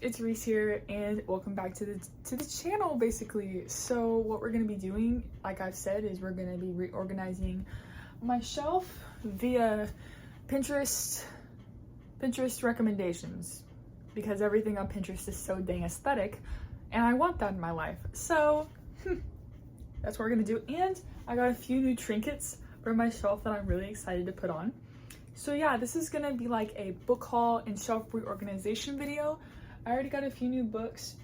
It's Reese here, and welcome back to the channel. Basically, so what we're gonna be doing, like I've said, is we're gonna be reorganizing my shelf via Pinterest recommendations, because everything on Pinterest is so dang aesthetic and I want that in my life. So that's what we're gonna do. And I got a few new trinkets for my shelf that I'm really excited to put on. So yeah, this is gonna be like a book haul and shelf reorganization video. I already got a few new books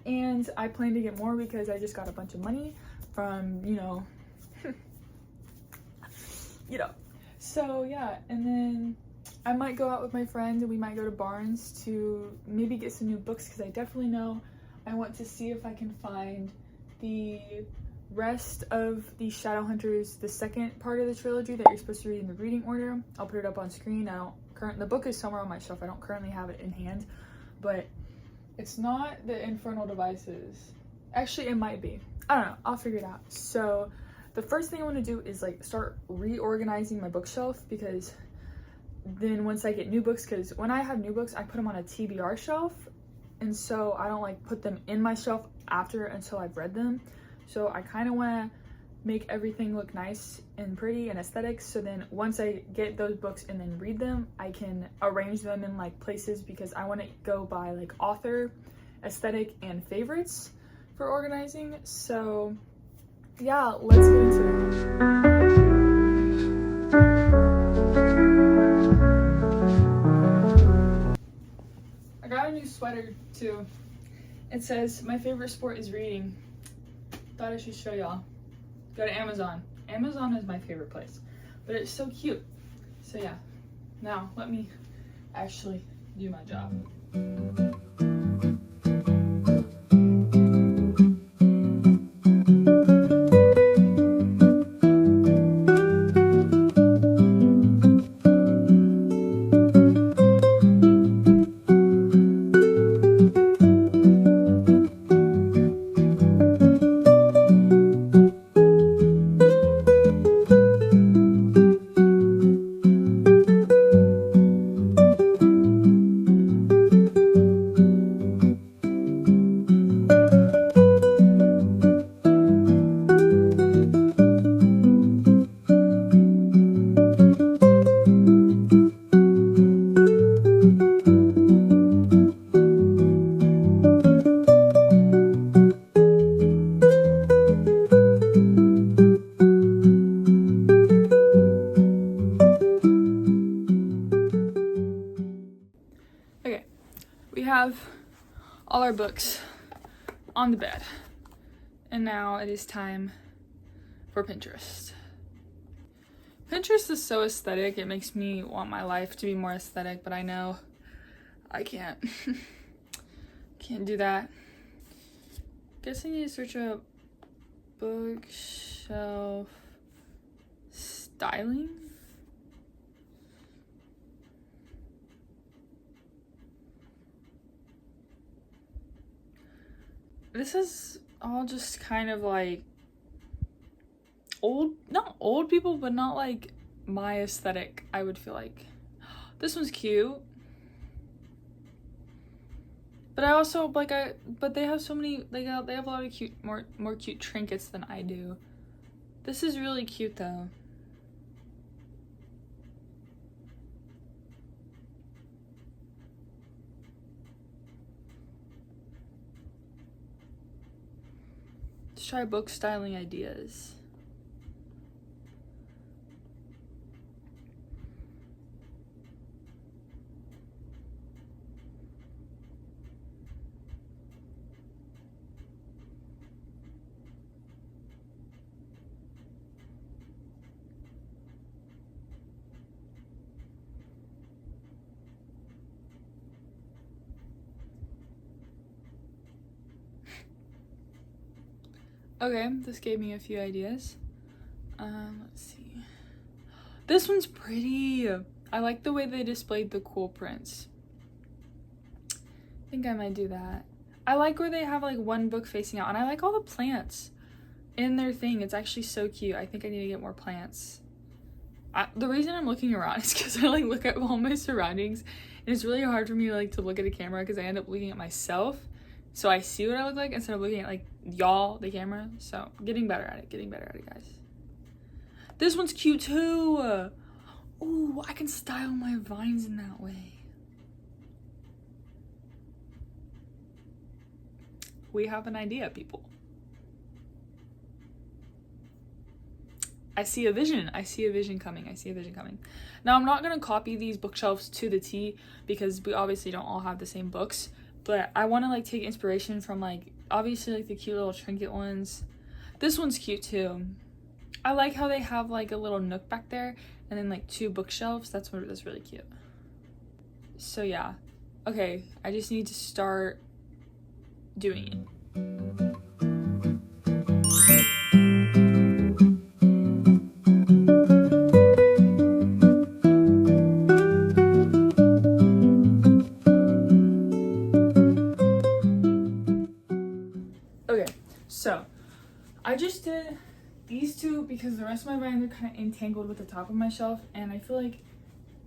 and I plan to get more because I just got a bunch of money from, you know, So yeah, and then I might go out with my friends and we might go to Barnes to maybe get some new books, because I definitely know I want to see if I can find the rest of the Shadowhunters, the second part of the trilogy that you're supposed to read in the reading order. I'll put it up on screen. The book is somewhere on my shelf. I don't currently have it in hand. But it's not the Infernal Devices. Actually, it might be. I don't know. I'll figure it out. So the first thing I want to do is like start reorganizing my bookshelf, because then once I get new books, because when I have new books, I put them on a TBR shelf. And so I don't like put them in my shelf after until I've read them. So I kind of want to make everything look nice and pretty and aesthetic, so then once I get those books and then read them, I can arrange them in like places, because I want to go by like author, aesthetic, and favorites for organizing. So yeah, let's get into it. I got a new sweater too. It says, "My favorite sport is reading." Thought I should show y'all. Go to Amazon. Amazon is my favorite place, but it's so cute. So yeah, now let me actually do my job. All our books on the bed, and now it is time for Pinterest. Pinterest is so aesthetic. It makes me want my life to be more aesthetic, but I know I can't can't do that. Guess I need to search up bookshelf styling. This is all just kind of like not old people, but not like my aesthetic, I would feel like. This one's cute. But I also but they have so many, they have a lot of cute, more cute trinkets than I do. This is really cute though. Let's try book styling ideas. Okay, this gave me a few ideas. Let's see. This one's pretty. I like the way they displayed the cool prints. think I might do that. I like where they have like one book facing out, and I like all the plants in their thing. It's actually so cute. I think I need to get more plants. The reason I'm looking around is because I like look at all my surroundings, and it's really hard for me like to look at a camera because I end up looking at myself, so I see what I look like instead of looking at like y'all, the camera. So getting better at it, guys. This one's cute too. Ooh, I can style my vines in that way. We have an idea, people. I see a vision coming. Now, I'm not going to copy these bookshelves to the T because we obviously don't all have the same books, but I want to like take inspiration from like obviously like the cute little trinket ones. This one's cute too. I like how they have like a little nook back there and then like 2 bookshelves. That's really cute. So yeah. Okay, I just need to start doing it. Okay, so I just did these 2 because the rest of my vines are kind of entangled with the top of my shelf, and I feel like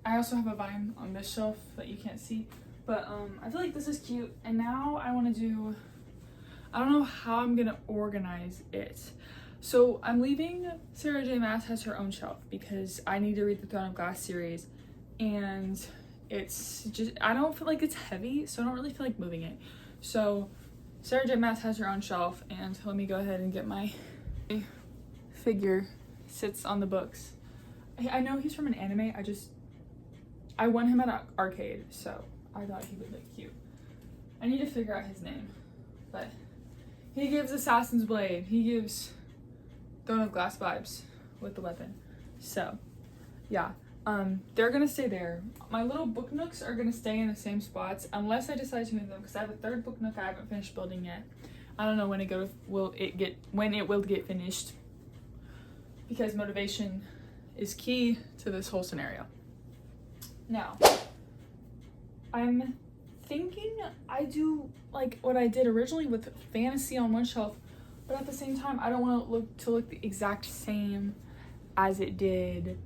I also have a vine on this shelf that you can't see, but I feel like this is cute. And now I want to do, I don't know how I'm gonna organize it. So I'm leaving Sarah J Maas has her own shelf because I need to read the Throne of Glass series, and it's just, I don't feel like it's heavy, so I don't really feel like moving it. So Sarah J Maas has her own shelf, and let me go ahead and get my figure sits on the books. I know he's from an anime. I won him at an arcade, so I thought he would look cute. I need to figure out his name, but he gives Assassin's Blade. He gives Throne of Glass vibes with the weapon. So yeah, they're gonna stay there. My little book nooks are gonna stay in the same spots unless I decide to move them, because I have a 3rd book nook I haven't finished building yet. I don't know when it will get finished, because motivation is key to this whole scenario. Now, I'm thinking I do like what I did originally with fantasy on one shelf, but at the same time I don't want it to look the exact same as it did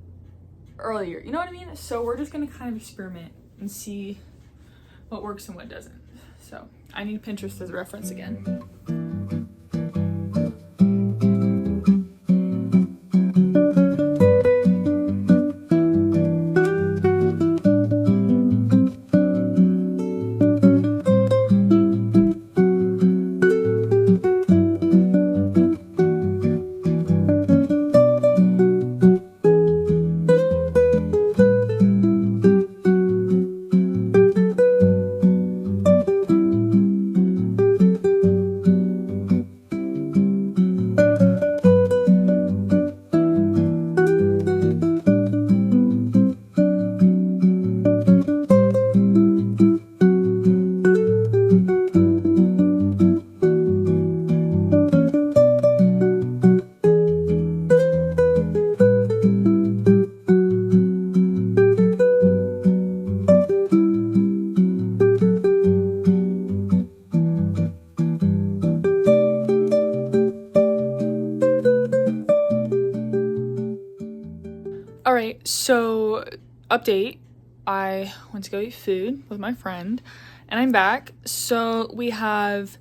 earlier, you know what I mean? So we're just gonna kind of experiment and see what works and what doesn't. So I need Pinterest as a reference again. Alright, so update. I went to go eat food with my friend and I'm back. So we have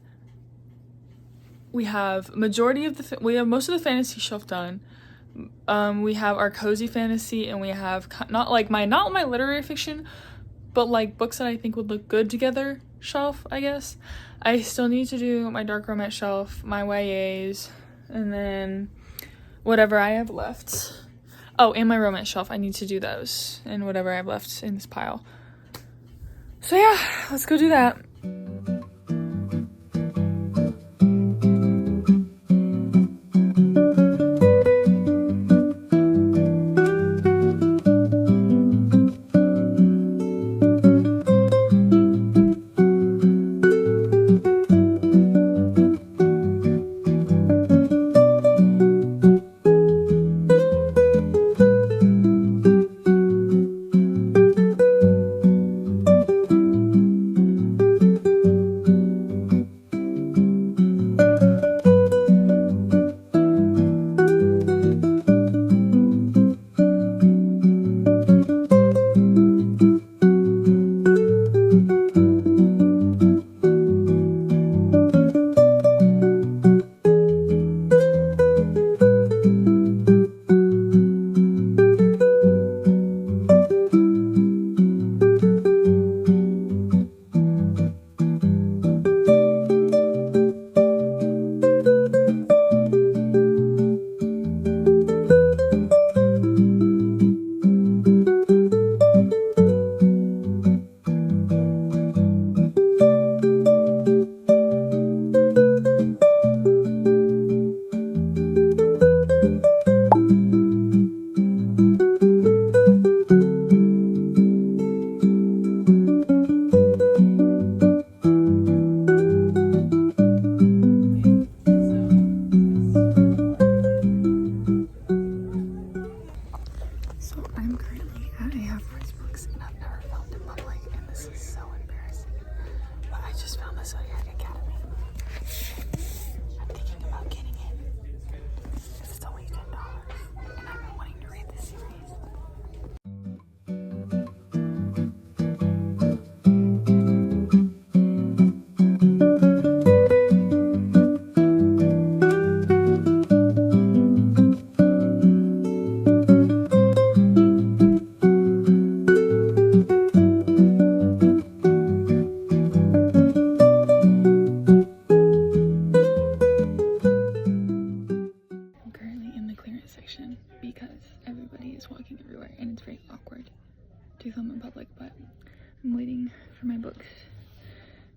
majority of we have most of the fantasy shelf done. We have our cozy fantasy, and we have not my literary fiction, but like books that I think would look good together shelf, I guess. I still need to do my dark romance shelf, my YAs, and then whatever I have left. Oh, and my romance shelf. I need to do those and whatever I have left in this pile. So yeah, let's go do that.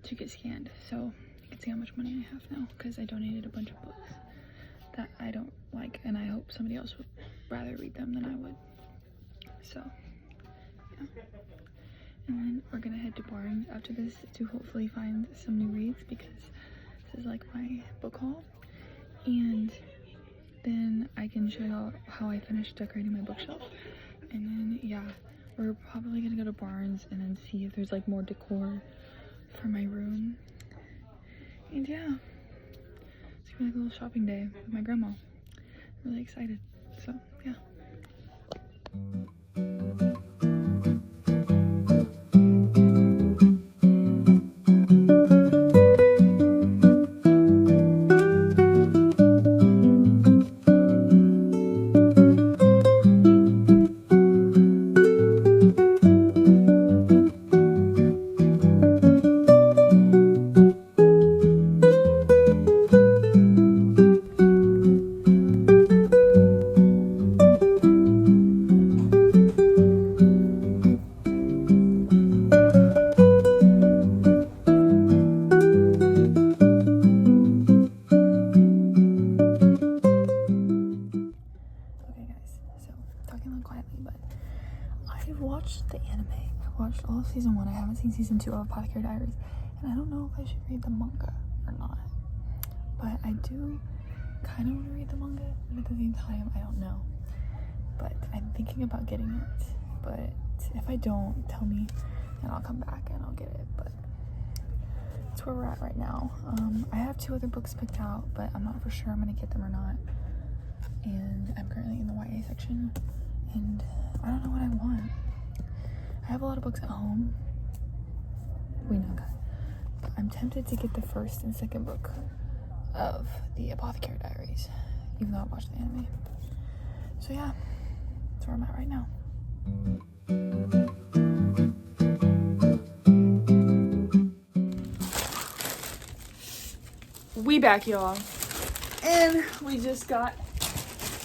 to get scanned. So you can see how much money I have now because I donated a bunch of books that I don't like, and I hope somebody else would rather read them than I would. So yeah. And then we're gonna head to Barnes after this to hopefully find some new reads, because this is like my book haul. And then I can show y'all how I finished decorating my bookshelf. And then yeah, we're probably gonna go to Barnes and then see if there's like more decor for my room. And yeah, it's gonna be like a little shopping day with my grandma. I'm really excited. So yeah. I've watched the anime. I've watched all of season 1. I haven't seen season 2 of Apothecary Diaries, and I don't know if I should read the manga or not. But I do kind of want to read the manga, but at the same time, I don't know. But I'm thinking about getting it. But if I don't, tell me, and I'll come back and I'll get it. But that's where we're at right now. I have 2 other books picked out, but I'm not for sure I'm going to get them or not. And I'm currently in the YA section, and I don't know what I want. I have a lot of books at home. We know that. But I'm tempted to get the first and second book of the Apothecary Diaries, even though I watched the anime. So yeah, that's where I'm at right now. We back, y'all. And we just got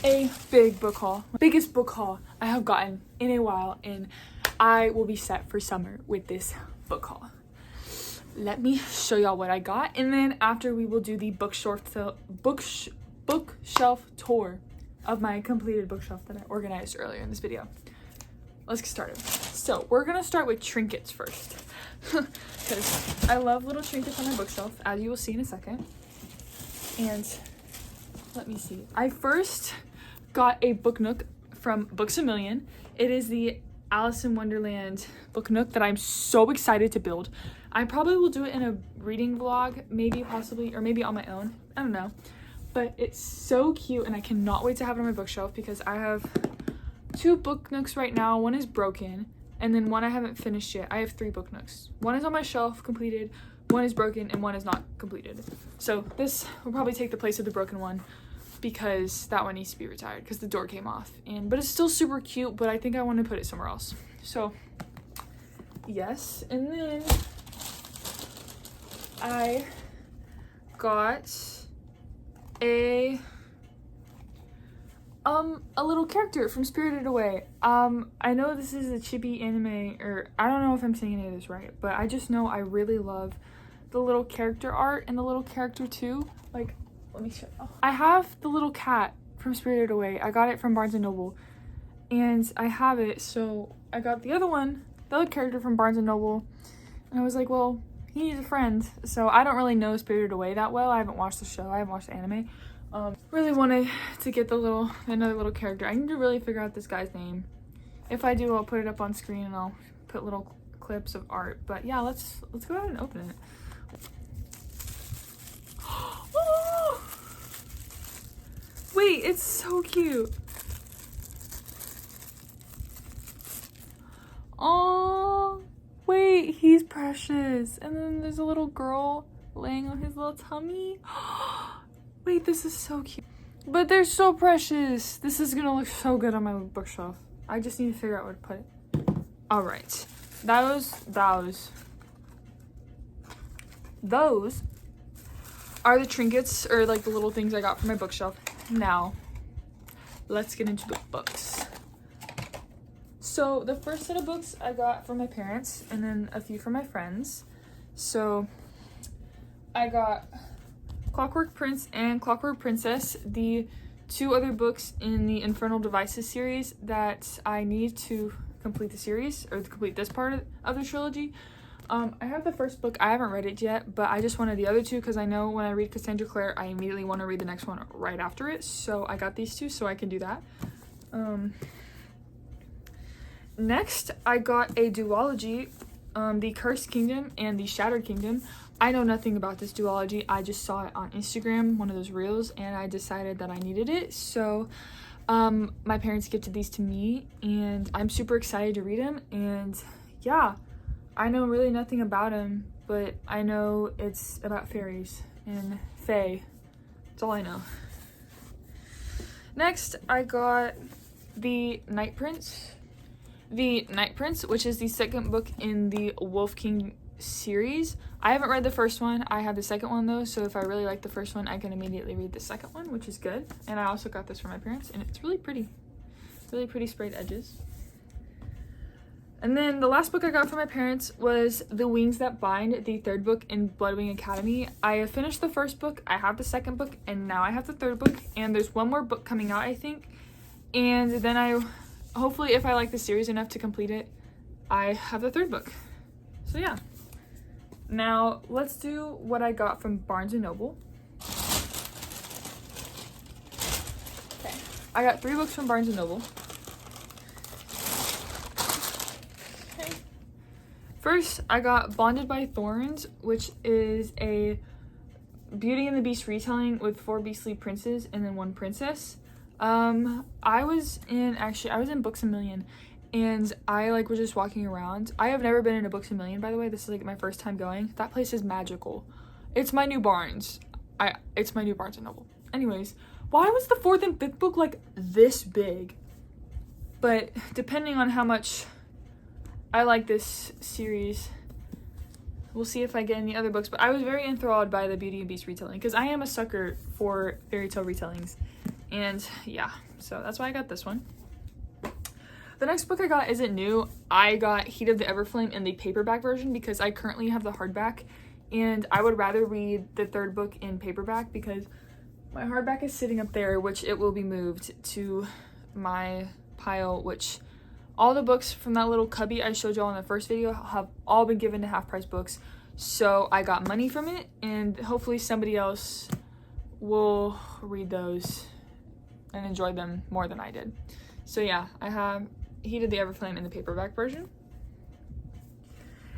a big book haul. Biggest book haul I have gotten in a while, and I will be set for summer with this book haul. Let me show y'all what I got, and then after we will do the bookshelf tour of my completed bookshelf that I organized earlier in this video. Let's get started. So we're gonna start with trinkets first, because I love little trinkets on my bookshelf, as you will see in a second. And let me see. I first got a book nook from Books A Million. It is the Alice in Wonderland book nook that I'm so excited to build. I probably will do it in a reading vlog, maybe, possibly, or maybe on my own. I don't know. But it's so cute, and I cannot wait to have it on my bookshelf, because I have 2 book nooks right now. One is broken, and then one I haven't finished yet. I have 3 book nooks. One is on my shelf, completed. One is broken, and one is not completed. So this will probably take the place of the broken one, because that one needs to be retired because the door came off. But it's still super cute, but I think I want to put it somewhere else. So yes, and then I got a little character from Spirited Away. I know this is a chibi anime, or I don't know if I'm saying any of this right, but I just know I really love the little character art and the little character too. Like, let me show you. I have the little cat from Spirited Away. I got it from Barnes & Noble, and I have it, so I got the other one, the other character from Barnes & Noble, and I was like, well, he needs a friend. So I don't really know Spirited Away that well. I haven't watched the show. I haven't watched the anime. Really wanted to get another little character. I need to really figure out this guy's name. If I do, I'll put it up on screen, and I'll put little clips of art. But yeah, let's go ahead and open it. Oh! Wait, it's so cute. Oh, wait, he's precious. And then there's a little girl laying on his little tummy. Wait, this is so cute. But they're so precious. This is gonna look so good on my bookshelf. I just need to figure out where to put it. All right, those are the trinkets, or like the little things I got from my bookshelf. Now, let's get into the books. So the first set of books I got from my parents, and then a few from my friends. So I got Clockwork Prince and Clockwork Princess, the two other books in the Infernal Devices series that I need to complete the series, or to complete this part of the trilogy. I have the first book. I haven't read it yet, but I just wanted the other two because I know when I read Cassandra Clare, I immediately want to read the next one right after it. So I got these two so I can do that. Next, I got a duology, the Cursed Kingdom and the Shattered Kingdom. I know nothing about this duology. I just saw it on Instagram, one of those reels, and I decided that I needed it. So my parents gifted these to me, and I'm super excited to read them. And yeah, I know really nothing about them, but I know it's about fairies and fae. That's all I know. Next, I got the Night Prince. The Night Prince, which is the second book in the Wolf King series. I haven't read the first one. I have the second one though, so if I really like the first one, I can immediately read the second one, which is good. And I also got this from my parents, and it's really pretty. Really pretty sprayed edges. And then the last book I got from my parents was The Wings That Bind, the third book in Bloodwing Academy. I have finished the first book, I have the second book, and now I have the third book, and there's one more book coming out, I think. And then hopefully if I like the series enough to complete it, I have the third book. So yeah. Now let's do what I got from Barnes & Noble. Okay. I got 3 books from Barnes & Noble. First, I got Bonded by Thorns, which is a Beauty and the Beast retelling with 4 beastly princes and then 1 princess. I was in Books A Million, and I was just walking around. I have never been in a Books A Million, by the way. This is my first time going. That place is magical. It's my new Barnes. It's my new Barnes & Noble. Anyways, why was the 4th and 5th book this big? But depending on how much I like this series, we'll see if I get any other books. But I was very enthralled by the Beauty and Beast retelling because I am a sucker for fairy tale retellings. And yeah, so that's why I got this one. The next book I got isn't new. I got Heat of the Everflame in the paperback version because I currently have the hardback, and I would rather read the third book in paperback because my hardback is sitting up there, which it will be moved to my pile, which all the books from that little cubby I showed y'all in the first video have all been given to Half Price Books. So I got money from it, and hopefully somebody else will read those and enjoy them more than I did. So yeah, I have Heat of the Everflame in the paperback version.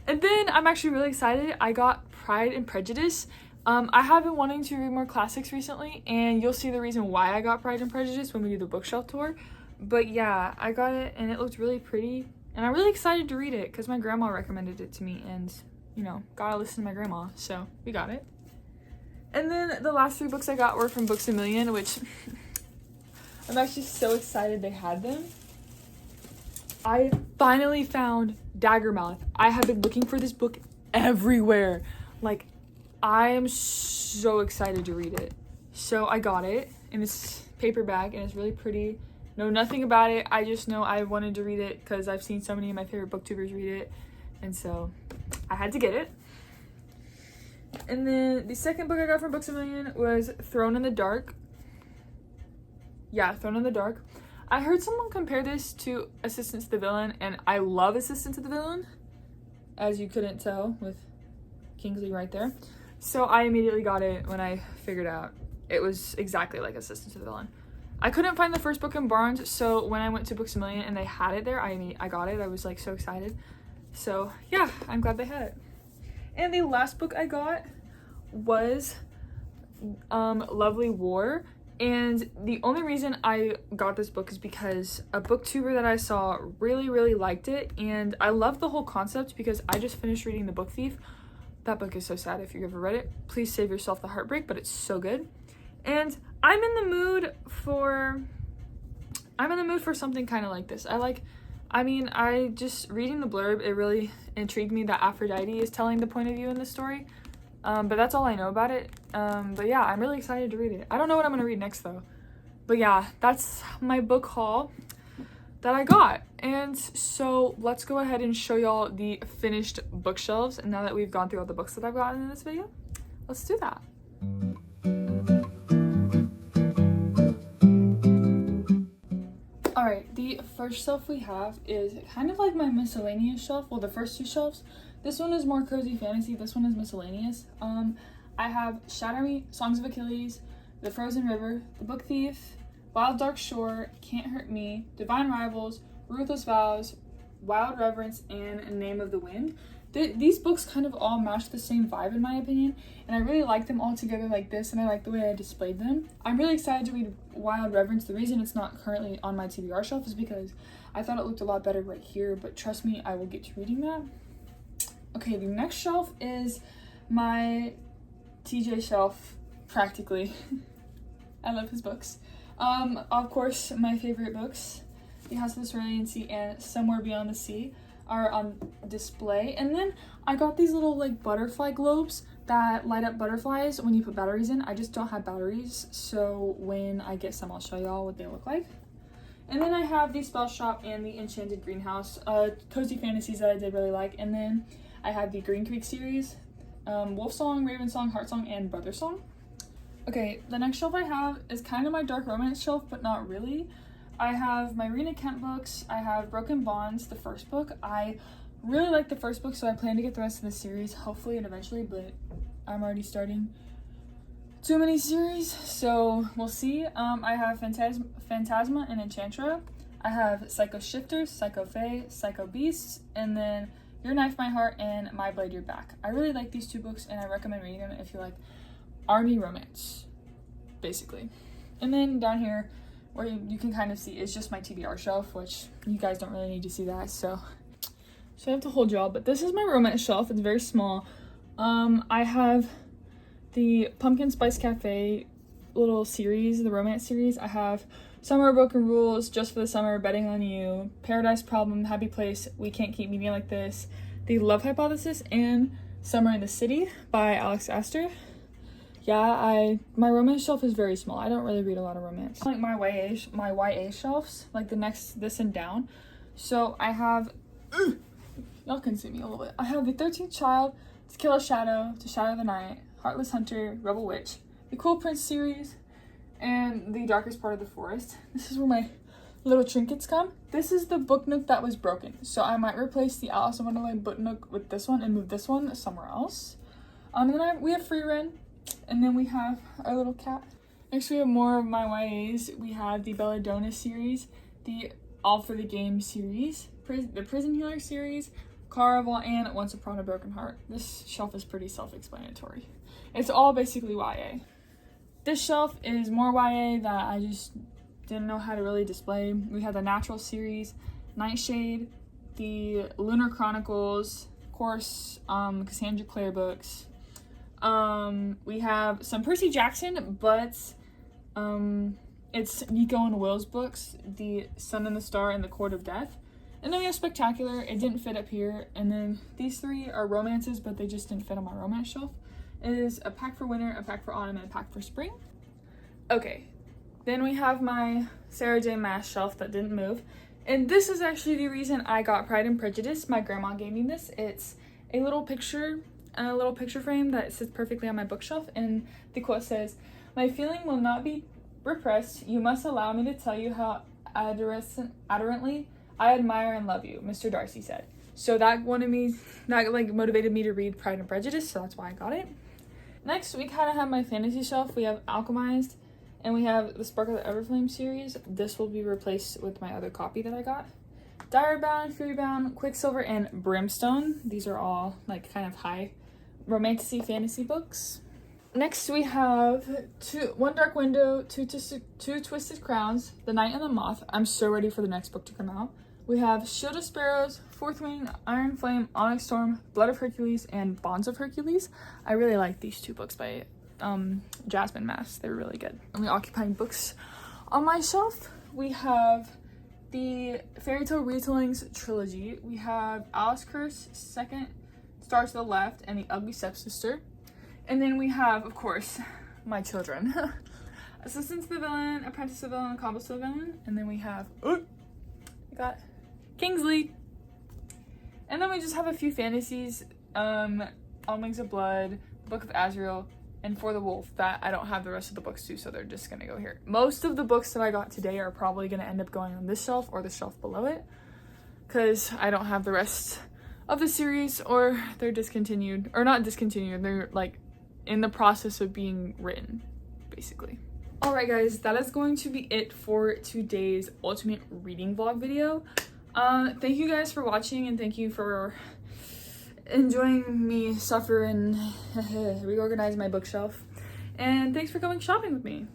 And then I'm actually really excited. I got Pride and Prejudice. I have been wanting to read more classics recently, and you'll see the reason why I got Pride and Prejudice when we do the bookshelf tour. But yeah, I got it, and it looked really pretty, and I'm really excited to read it because my grandma recommended it to me, and you know, gotta listen to my grandma, so we got it. And then the last 3 books I got were from Books A Million, which I'm actually so excited they had them. I finally found Daggermouth. I have been looking for this book everywhere. I am so excited to read it. So I got it in this paperback, and it's really pretty. Know nothing about it. I just know I wanted to read it because I've seen so many of my favorite booktubers read it, and so I had to get it. And then the second book I got from Books A Million was Throne in the Dark. Yeah, Throne in the Dark. I heard someone compare this to Assistant to the Villain, and I love Assistant to the Villain, as you couldn't tell with Kingsley right there. So I immediately got it when I figured out it was exactly like Assistant to the Villain. I couldn't find the first book in Barnes, so when I went to Books A Million and they had it there, I got it. I was so excited. So yeah, I'm glad they had it. And the last book I got was Lovely War. And the only reason I got this book is because a booktuber that I saw really, really liked it. And I love the whole concept because I just finished reading The Book Thief. That book is so sad. If you've ever read it, please save yourself the heartbreak, but it's so good. And I'm in the mood for something kind of like this. I just reading the blurb, it really intrigued me that Aphrodite is telling the point of view in the story. But that's all I know about it. But yeah, I'm really excited to read it. I don't know what I'm gonna read next though. But yeah, that's my book haul that I got. And so let's go ahead and show y'all the finished bookshelves. And now that we've gone through all the books that I've gotten in this video, let's do that. Alright, the first shelf we have is kind of like my miscellaneous shelf. Well, the first two shelves. This one is more cozy fantasy. This one is miscellaneous. I have Shatter Me, Songs of Achilles, The Frozen River, The Book Thief, Wild Dark Shore, Can't Hurt Me, Divine Rivals, Ruthless Vows, Wild Reverence, and Name of the Wind. These books kind of all match the same vibe in my opinion, and I really like them all together like this, and I like the way I displayed them. I'm really excited to read Wild Reverence. The reason it's not currently on my TBR shelf is because I thought it looked a lot better right here, but trust me, I will get to reading that. Okay, the next shelf is my TJ shelf, practically. I love his books. Of course, my favorite books, The House of the Cerulean Sea and Somewhere Beyond the Sea, are on display. And then I got these little like butterfly globes that light up butterflies when you put batteries in. I just don't have batteries, so when I get some, I'll show y'all what they look like. And then I have the Spell Shop and the Enchanted Greenhouse, cozy fantasies that I did really like. And then I have the Green Creek series, Wolf Song, Raven Song, Heart Song, and Brother Song. Okay, the next shelf I have is kind of my dark romance shelf, but not really. I have my Rena Kent books. I have Broken Bonds, the first book. I really like the first book, so I plan to get the rest of the series, hopefully and eventually, but I'm already starting too many series, so we'll see. I have Phantasma and Enchantra. I have Psycho Shifters, Psycho Fae, Psycho Beasts, and then Your Knife, My Heart, and My Blade, Your Back. I really like these two books, and I recommend reading them if you like army romance, basically. And then down here, where you can kind of see, is just my TBR shelf, which you guys don't really need to see that, so I have to hold y'all. But this is my romance shelf. It's very small. I have the Pumpkin Spice Cafe little series, the romance series. I have Summer Broken Rules, Just for the Summer, Betting on You, Paradise Problem, Happy Place, We Can't Keep Meeting Like This, The Love Hypothesis, and Summer in the City by Alex Astor. Yeah, my romance shelf is very small. I don't really read a lot of romance. Like my YA shelves, like this and down. So I have, y'all can see me a little bit. I have The 13th Child, To Kill a Shadow, To Shadow the Night, Heartless Hunter, Rebel Witch, The Cool Prince series, and The Darkest Part of the Forest. This is where my little trinkets come. This is the book nook that was broken. So I might replace the Alice in Wonderland book nook with this one and move this one somewhere else. And then we have Free Ren. And then we have our little cat. Next we have more of my YAs. We have the Belladonna series, the All for the Game series, the Prison Healer series, Caraval, and Once Upon a Broken Heart. This shelf is pretty self-explanatory. It's all basically YA. This shelf is more YA that I just didn't know how to really display. We have the Natural series, Nightshade, the Lunar Chronicles, of course, Cassandra Clare books. We have some Percy Jackson, but it's Nico and Will's books, The Sun and the Star and the Court of Death. And then we have Spectacular. It didn't fit up here. And then these three are romances, but they just didn't fit on my romance shelf. It is a pack for winter, a pack for autumn, and a pack for spring. Okay, then we have my Sarah J. Maas shelf that didn't move. And this is actually the reason I got Pride and Prejudice. My grandma gave me this. It's a little picture frame that sits perfectly on my bookshelf, and the quote says, "My feeling will not be repressed. You must allow me to tell you how adorantly I admire and love you," Mr. Darcy said. So that motivated me to read Pride and Prejudice, so that's why I got it. Next, we kind of have my fantasy shelf. We have Alchemized, and we have the Spark of the Everflame series. This will be replaced with my other copy that I got. Direbound, Furybound, Quicksilver, and Brimstone. These are all like kind of high romantasy fantasy books. Next we have One Dark Window, Two Twisted Crowns, The Knight and the Moth. I'm so ready for the next book to come out. We have Shield of Sparrows, Fourth Wing, Iron Flame, Onyx Storm, Blood of Hercules, and Bonds of Hercules. I really like these two books by Jasmine Maas. They're really good. And the occupying books on my shelf, we have the Fairy Tale Retellings trilogy. We have Alice Curse, Second Star to the Left, and The Ugly Stepsister. And then we have, of course, my children. Assistant to the Villain, Apprentice to the Villain, Accomplice to the Villain. And then we have, we got Kingsley. And then we just have a few fantasies. On Wings of Blood, Book of Azrael, and For the Wolf. That I don't have the rest of the books too, so they're just gonna go here. Most of the books that I got today are probably gonna end up going on this shelf or the shelf below it, because I don't have the rest of the series, or they're discontinued, or not discontinued, they're like in the process of being written, basically. Alright guys, that is going to be it for today's ultimate reading vlog video. Thank you guys for watching, and thank you for enjoying me suffer and reorganize my bookshelf. And thanks for going shopping with me.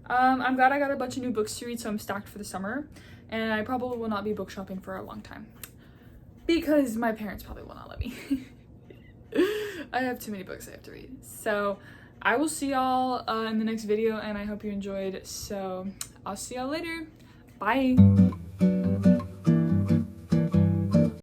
I'm glad I got a bunch of new books to read, so I'm stacked for the summer. And I probably will not be book shopping for a long time, because my parents probably will not let me. I have too many books I have to read. So I will see y'all in the next video, and I hope you enjoyed. So I'll see y'all later. Bye.